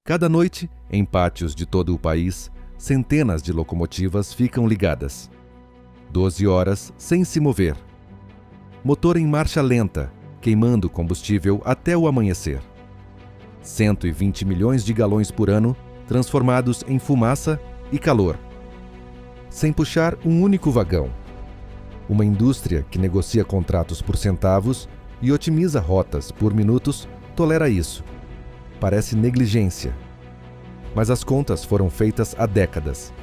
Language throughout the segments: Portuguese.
Cada noite, em pátios de todo o país, centenas de locomotivas ficam ligadas. 12 horas sem se mover. Motor em marcha lenta, queimando combustível até o amanhecer. 120 milhões de galões por ano transformados em fumaça e calor. Sem puxar um único vagão. Uma indústria que negocia contratos por centavos e otimiza rotas por minutos tolera isso. Parece negligência. Mas as contas foram feitas há décadas.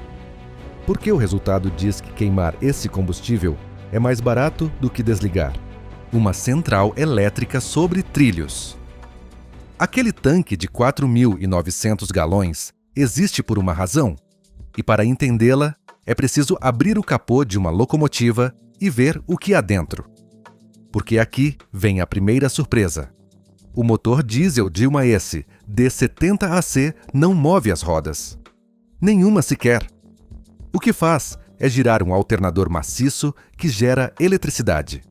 Por que o resultado diz que queimar esse combustível é mais barato do que desligar? Uma central elétrica sobre trilhos. Aquele tanque de 4.900 galões existe por uma razão, e para entendê-la, é preciso abrir o capô de uma locomotiva e ver o que há dentro. Porque aqui vem a primeira surpresa. O motor diesel de uma S D70AC não move as rodas. Nenhuma sequer. O que faz é girar um alternador maciço que gera eletricidade.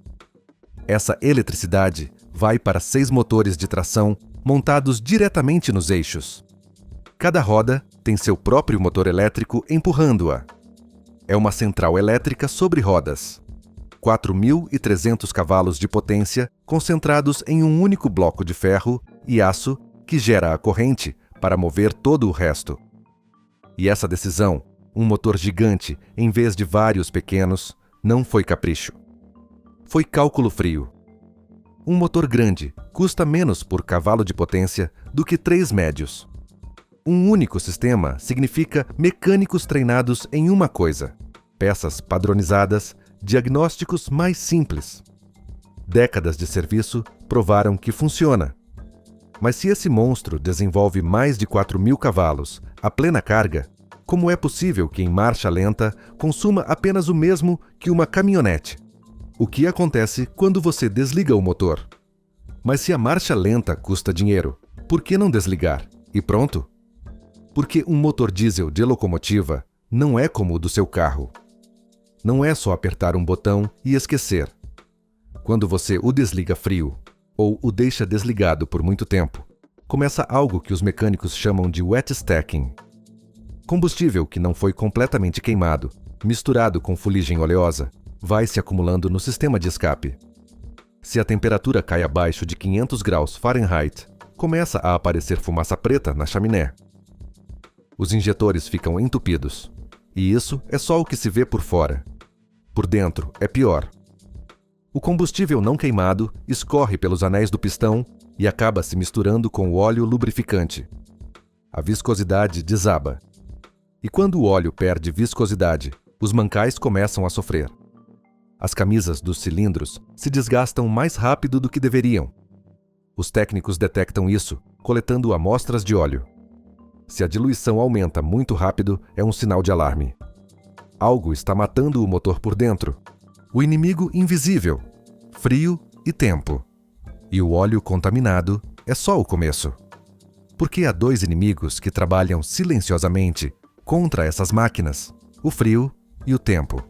Essa eletricidade vai para 6 motores de tração montados diretamente nos eixos. Cada roda tem seu próprio motor elétrico empurrando-a. É uma central elétrica sobre rodas. 4.300 cavalos de potência concentrados em um único bloco de ferro e aço que gera a corrente para mover todo o resto. E essa decisão, um motor gigante em vez de vários pequenos, não foi capricho. Foi cálculo frio. Um motor grande custa menos por cavalo de potência do que 3 médios. Um único sistema significa mecânicos treinados em uma coisa: peças padronizadas, diagnósticos mais simples. Décadas de serviço provaram que funciona. Mas se esse monstro desenvolve mais de 4.000 cavalos a plena carga, como é possível que em marcha lenta consuma apenas o mesmo que uma caminhonete? O que acontece quando você desliga o motor? Mas se a marcha lenta custa dinheiro, por que não desligar? E pronto? Porque um motor diesel de locomotiva não é como o do seu carro. Não é só apertar um botão e esquecer. Quando você o desliga frio, ou o deixa desligado por muito tempo, começa algo que os mecânicos chamam de wet stacking. Combustível que não foi completamente queimado, misturado com fuligem oleosa, vai se acumulando no sistema de escape. Se a temperatura cai abaixo de 500 graus Fahrenheit, começa a aparecer fumaça preta na chaminé. Os injetores ficam entupidos. E isso é só o que se vê por fora. Por dentro é pior. O combustível não queimado escorre pelos anéis do pistão e acaba se misturando com o óleo lubrificante. A viscosidade desaba. E quando o óleo perde viscosidade, os mancais começam a sofrer. As camisas dos cilindros se desgastam mais rápido do que deveriam. Os técnicos detectam isso, coletando amostras de óleo. Se a diluição aumenta muito rápido, é um sinal de alarme. Algo está matando o motor por dentro. O inimigo invisível, frio e tempo. E o óleo contaminado é só o começo. Porque há 2 inimigos que trabalham silenciosamente contra essas máquinas: o frio e o tempo.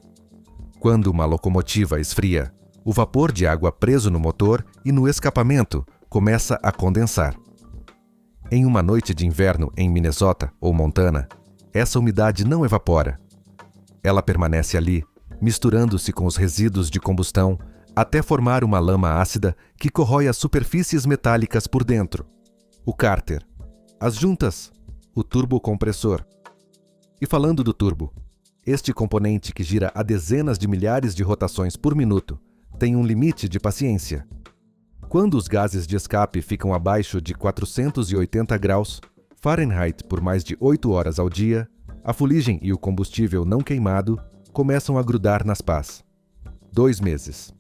Quando uma locomotiva esfria, o vapor de água preso no motor e no escapamento começa a condensar. Em uma noite de inverno em Minnesota ou Montana, essa umidade não evapora. Ela permanece ali, misturando-se com os resíduos de combustão, até formar uma lama ácida que corrói as superfícies metálicas por dentro. O cárter, as juntas, o turbocompressor. E falando do turbo, este componente que gira a dezenas de milhares de rotações por minuto tem um limite de paciência. Quando os gases de escape ficam abaixo de 480 graus Fahrenheit por mais de 8 horas ao dia, a fuligem e o combustível não queimado começam a grudar nas pás. 2 meses.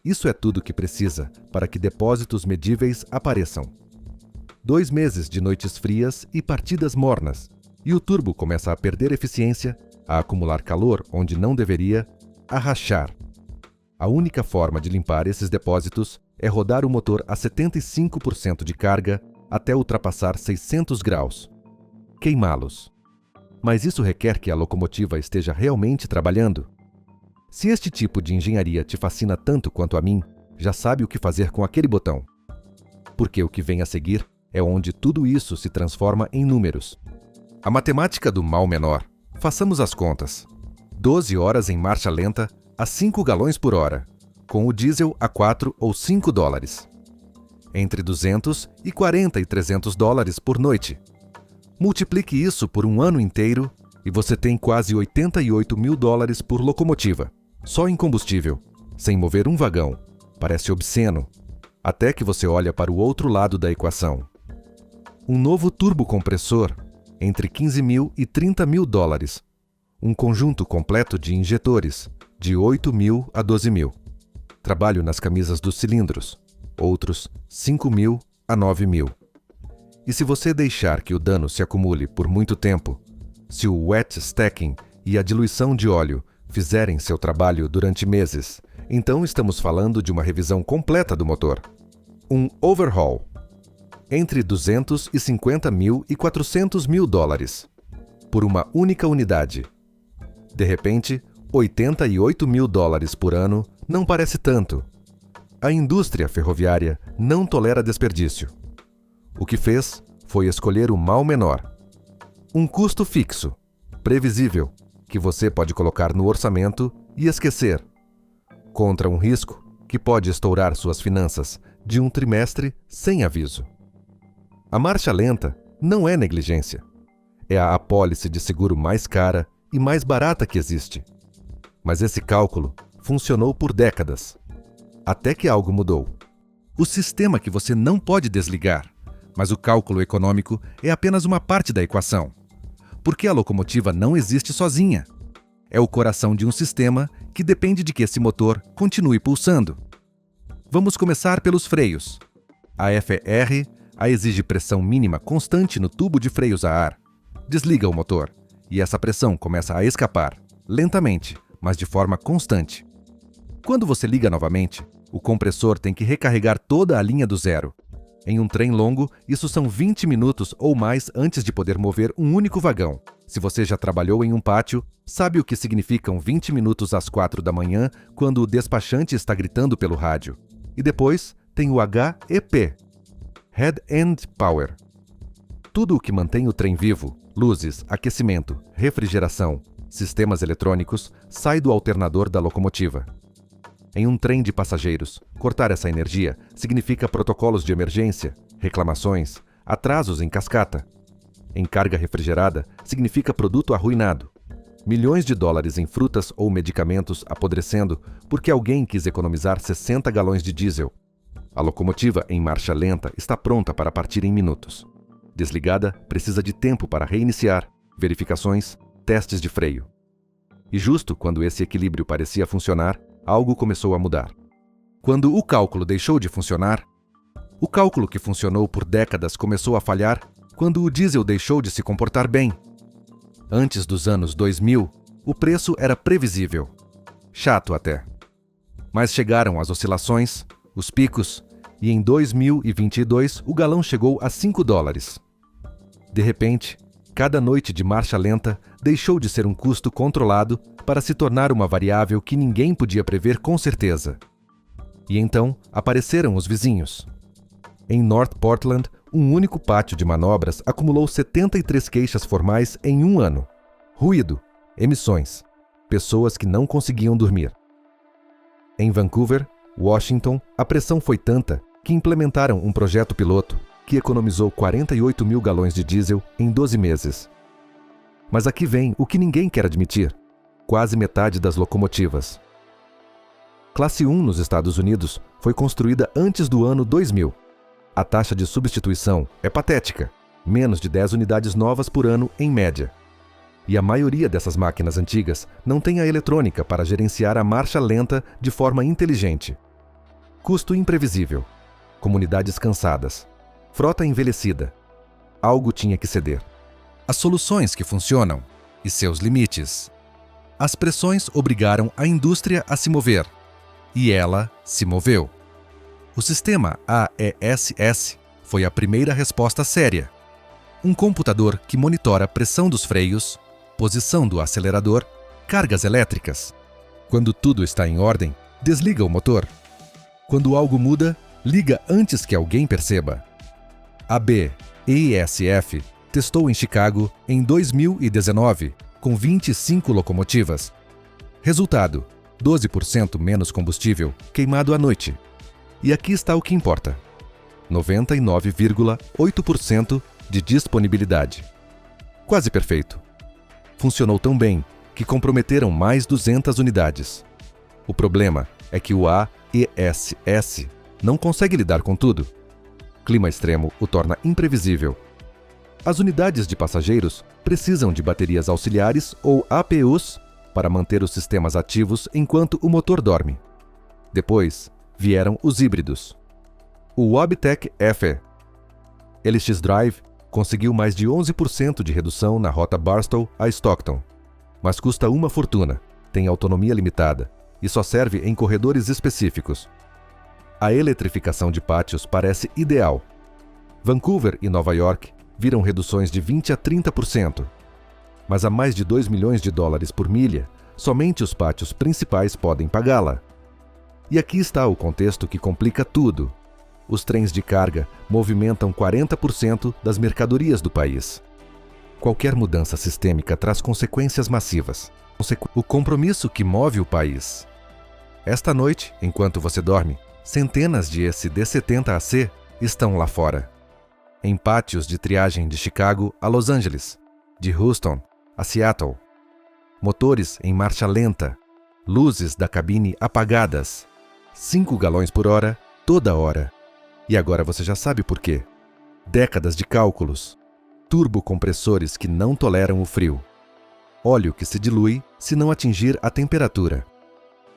Isso é tudo que precisa para que depósitos medíveis apareçam. 2 meses de noites frias e partidas mornas, e o turbo começa a perder eficiência, a acumular calor onde não deveria, a rachar. A única forma de limpar esses depósitos é rodar o motor a 75% de carga até ultrapassar 600 graus. Queimá-los. Mas isso requer que a locomotiva esteja realmente trabalhando. Se este tipo de engenharia te fascina tanto quanto a mim, já sabe o que fazer com aquele botão. Porque o que vem a seguir É onde tudo isso se transforma em números. A matemática do mal menor. Façamos as contas. 12 horas em marcha lenta a 5 galões por hora, com o diesel a 4 ou 5 dólares. Entre 240 e 300 dólares por noite. Multiplique isso por um ano inteiro e você tem quase 88 mil dólares por locomotiva, só em combustível, sem mover um vagão. Parece obsceno, até que você olha para o outro lado da equação. Um novo turbocompressor, entre 15 mil e 30 mil dólares. Um conjunto completo de injetores, de 8 mil a 12 mil. Trabalho nas camisas dos cilindros. Outros 5 mil a 9 mil. E se você deixar que o dano se acumule por muito tempo, se o wet stacking e a diluição de óleo fizerem seu trabalho durante meses, então estamos falando de uma revisão completa do motor. Um overhaul. Entre 250 mil e 400 mil dólares. Por uma única unidade. De repente, 88 mil dólares por ano não parece tanto. A indústria ferroviária não tolera desperdício. O que fez foi escolher o mal menor. Um custo fixo, previsível, que você pode colocar no orçamento e esquecer, contra um risco que pode estourar suas finanças de um trimestre sem aviso. A marcha lenta não é negligência. É a apólice de seguro mais cara e mais barata que existe. Mas esse cálculo funcionou por décadas. Até que algo mudou. O sistema que você não pode desligar, mas o cálculo econômico é apenas uma parte da equação. Porque a locomotiva não existe sozinha. É o coração de um sistema que depende de que esse motor continue pulsando. Vamos começar pelos freios. A FR exige pressão mínima constante no tubo de freios a ar. Desliga o motor e essa pressão começa a escapar, lentamente, mas de forma constante. Quando você liga novamente, o compressor tem que recarregar toda a linha do zero. Em um trem longo, isso são 20 minutos ou mais antes de poder mover um único vagão. Se você já trabalhou em um pátio, sabe o que significam 20 minutos às 4 da manhã, quando o despachante está gritando pelo rádio. E depois tem o HEP, Head End Power. Tudo o que mantém o trem vivo, luzes, aquecimento, refrigeração, sistemas eletrônicos, sai do alternador da locomotiva. Em um trem de passageiros, cortar essa energia significa protocolos de emergência, reclamações, atrasos em cascata. Em carga refrigerada, significa produto arruinado. Milhões de dólares em frutas ou medicamentos apodrecendo porque alguém quis economizar 60 galões de diesel. A locomotiva em marcha lenta está pronta para partir em minutos. Desligada, precisa de tempo para reiniciar, verificações, testes de freio. E justo quando esse equilíbrio parecia funcionar, algo começou a mudar. Quando o cálculo deixou de funcionar, o cálculo que funcionou por décadas começou a falhar quando o diesel deixou de se comportar bem. Antes dos anos 2000, o preço era previsível. Chato até. Mas chegaram as oscilações, os picos, e em 2022 o galão chegou a 5 dólares. De repente, cada noite de marcha lenta deixou de ser um custo controlado para se tornar uma variável que ninguém podia prever com certeza. E então apareceram os vizinhos. Em North Portland, um único pátio de manobras acumulou 73 queixas formais em um ano. Ruído, emissões, pessoas que não conseguiam dormir. Em Vancouver, Washington, a pressão foi tanta que implementaram um projeto piloto que economizou 48 mil galões de diesel em 12 meses. Mas aqui vem o que ninguém quer admitir. Quase metade das locomotivas. Classe 1 nos Estados Unidos foi construída antes do ano 2000. A taxa de substituição é patética, menos de 10 unidades novas por ano em média. E a maioria dessas máquinas antigas não tem a eletrônica para gerenciar a marcha lenta de forma inteligente. Custo imprevisível. Comunidades cansadas. Frota envelhecida. Algo tinha que ceder. As soluções que funcionam e seus limites. As pressões obrigaram a indústria a se mover. E ela se moveu. O sistema AESS foi a primeira resposta séria. Um computador que monitora a pressão dos freios, posição do acelerador, cargas elétricas. Quando tudo está em ordem, desliga o motor. Quando algo muda, liga antes que alguém perceba. A BASF testou em Chicago em 2019, com 25 locomotivas. Resultado: 12% menos combustível queimado à noite. E aqui está o que importa: 99,8% de disponibilidade. Quase perfeito. Funcionou tão bem que comprometeram mais 200 unidades. O problema é que o AESS não consegue lidar com tudo. Clima extremo o torna imprevisível. As unidades de passageiros precisam de baterias auxiliares ou APUs para manter os sistemas ativos enquanto o motor dorme. Depois vieram os híbridos. O Wabtec FE LX Drive conseguiu mais de 11% de redução na rota Barstow a Stockton, mas custa uma fortuna, tem autonomia limitada e só serve em corredores específicos. A eletrificação de pátios parece ideal. Vancouver e Nova York viram reduções de 20% a 30%. Mas a mais de 2 milhões de dólares por milha, somente os pátios principais podem pagá-la. E aqui está o contexto que complica tudo. Os trens de carga movimentam 40% das mercadorias do país. Qualquer mudança sistêmica traz consequências massivas. O compromisso que move o país. Esta noite, enquanto você dorme, centenas de SD-70AC estão lá fora. Em pátios de triagem de Chicago a Los Angeles, de Houston a Seattle. Motores em marcha lenta, luzes da cabine apagadas, 5 galões por hora, toda hora. E agora você já sabe por quê. Décadas de cálculos, turbocompressores que não toleram o frio, óleo que se dilui se não atingir a temperatura,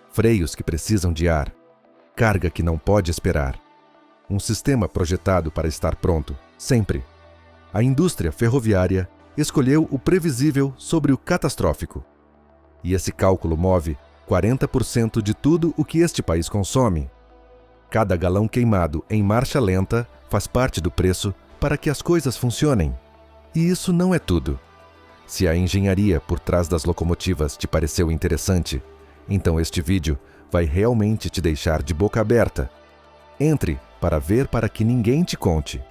freios que precisam de ar, carga que não pode esperar. Um sistema projetado para estar pronto, sempre. A indústria ferroviária escolheu o previsível sobre o catastrófico. E esse cálculo move 40% de tudo o que este país consome. Cada galão queimado em marcha lenta faz parte do preço para que as coisas funcionem. E isso não é tudo. Se a engenharia por trás das locomotivas te pareceu interessante, então este vídeo vai realmente te deixar de boca aberta. Entre para ver para que ninguém te conte.